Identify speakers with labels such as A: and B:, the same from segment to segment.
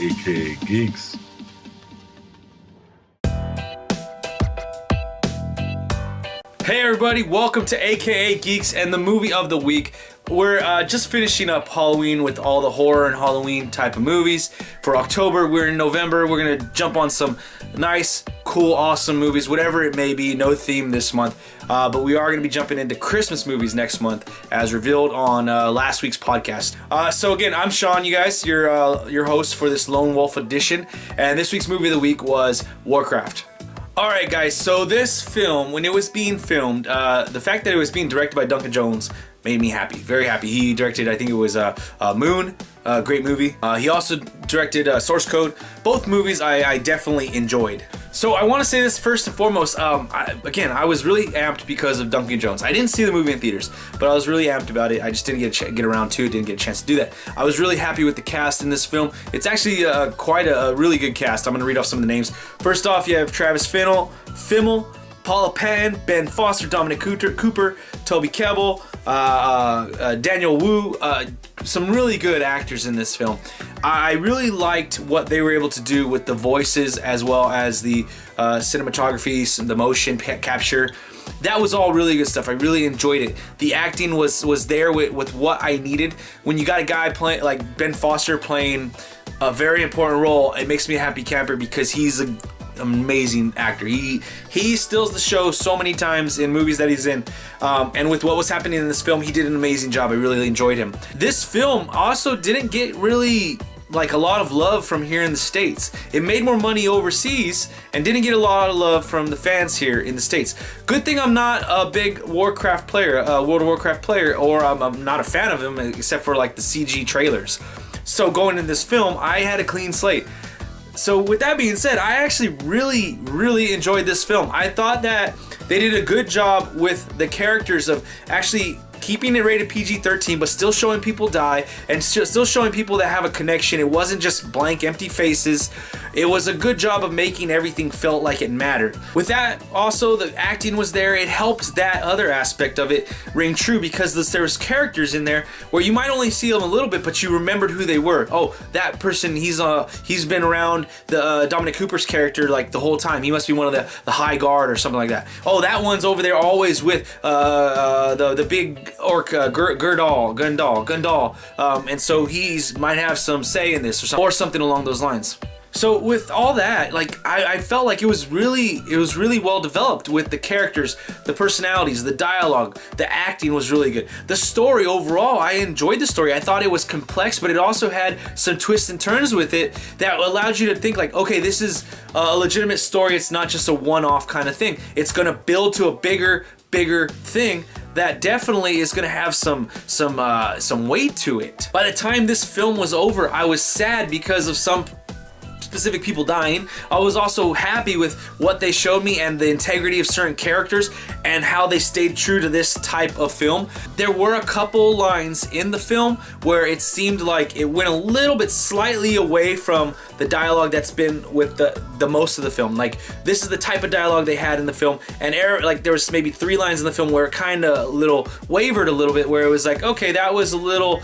A: aka Geeks.
B: Hey everybody, welcome to AKA Geeks and the movie of the week. We're just finishing up Halloween with all the horror and Halloween type of movies. For October, we're in November. We're going to jump on some nice, cool, awesome movies, whatever it may be. No theme this month. But we are going to be jumping into Christmas movies next month, as revealed on last week's podcast. So again, I'm Sean, you guys, your host for this Lone Wolf edition. And this week's movie of the week was Warcraft. Alright guys, so this film, when it was being filmed, the fact that it was being directed by Duncan Jones made me happy, very happy. He directed, I think it was Moon, a great movie. He also directed Source Code. Both movies I definitely enjoyed. So I want to say this first and foremost, I was really amped because of Duncan Jones. I didn't see the movie in theaters, but I was really amped about it. I just didn't get around to it, didn't get a chance to do that. I was really happy with the cast in this film. It's actually quite a really good cast. I'm going to read off some of the names. First off, you have Travis Fimmel, Paula Patton, Ben Foster, Dominic Cooper, Toby Kebbell, Daniel Wu, some really good actors in this film. I really liked what they were able to do with the voices as well as the cinematography, the motion capture. That was all really good stuff. I really enjoyed it. The acting was there with what I needed. When you got a guy playing like Ben Foster playing a very important role, it makes me a happy camper because he's an amazing actor. He steals the show so many times in movies that he's in, and with what was happening in this film, he did an amazing job. I really enjoyed him. This film also didn't get really like a lot of love from here in the States. It made more money overseas and didn't get a lot of love from the fans here in the States. Good thing I'm not a big Warcraft player, World of Warcraft player, or I'm not a fan of him except for like the CG trailers. So going in this film, I had a clean slate. So with that being said, I actually really enjoyed this film. I thought that they did a good job with the characters of actually keeping it rated PG-13, but still showing people die and still showing people that have a connection. It wasn't just blank, empty faces. It was a good job of making everything felt like it mattered. With that, also, the acting was there. It helped that other aspect of it ring true because there was characters in there where you might only see them a little bit, but you remembered who they were. Oh, that person, he's been around the Dominic Cooper's character like the whole time. He must be one of the High Guard or something like that. Oh, that one's over there always with the big orc Gundal, and so he's might have some say in this or something along those lines. So with all that, like I felt like it was really well developed with the characters, the personalities, the dialogue, the acting was really good. The story overall, I enjoyed the story. I thought it was complex, but it also had some twists and turns with it that allowed you to think like, okay, this is a legitimate story. It's not just a one-off kind of thing. It's gonna build to a bigger thing that definitely is going to have some weight to it. By the time this film was over, I was sad because of some specific people dying. I was also happy with what they showed me and the integrity of certain characters and how they stayed true to this type of film. There were a couple lines in the film where it seemed like it went a little bit slightly away from the dialogue that's been with the most of the film. Like, this is the type of dialogue they had in the film, and like there was maybe 3 lines in the film where it kind of wavered a little bit, where it was like, okay, that was a little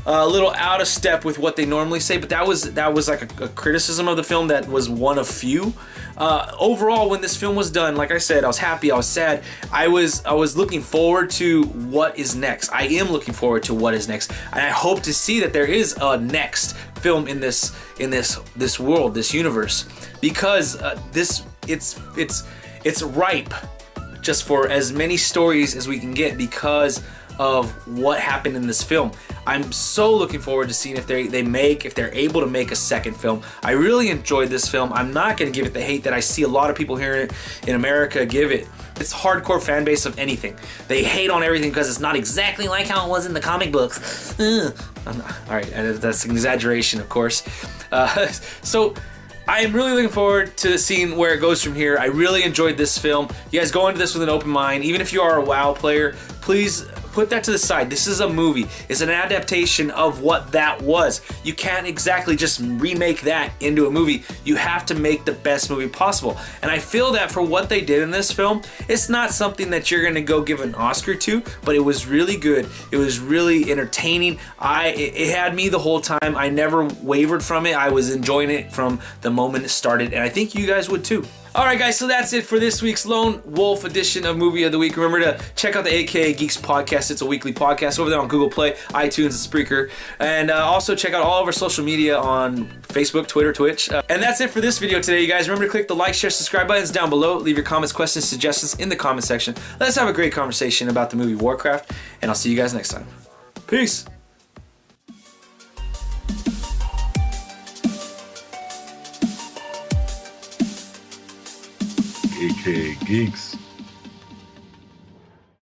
B: out of step with what they normally say, but that was like a criticism of the film that was one of few. Overall, when this film was done, like I said, I was happy, I was sad. I was looking forward to what is next. I am looking forward to what is next, and I hope to see that there is a next film in this world, this universe, because it's ripe just for as many stories as we can get because of what happened in this film. I'm so looking forward to seeing if they're able to make a second film. I really enjoyed this film. I'm not going to give it the hate that I see a lot of people here in America give it. It's hardcore fan base of anything. They hate on everything because it's not exactly like how it was in the comic books. Alright, that's an exaggeration, of course. So I am really looking forward to seeing where it goes from here. I really enjoyed this film. You guys go into this with an open mind. Even if you are a WoW player, please put that to the side. This is a movie. It's an adaptation of what that was. You can't exactly just remake that into a movie. You have to make the best movie possible. And I feel that for what they did in this film, it's not something that you're gonna go give an Oscar to, but it was really good. It was really entertaining. It had me the whole time. I never wavered from it. I was enjoying it from the moment it started, and I think you guys would too. Alright guys, so that's it for this week's Lone Wolf edition of Movie of the Week. Remember to check out the AKA Geeks podcast. It's a weekly podcast over there on Google Play, iTunes, and Spreaker. And also check out all of our social media on Facebook, Twitter, Twitch. And that's it for this video today, you guys. Remember to click the like, share, subscribe buttons down below. Leave your comments, questions, suggestions in the comment section. Let's have a great conversation about the movie Warcraft. And I'll see you guys next time. Peace!
A: AKA Geeks.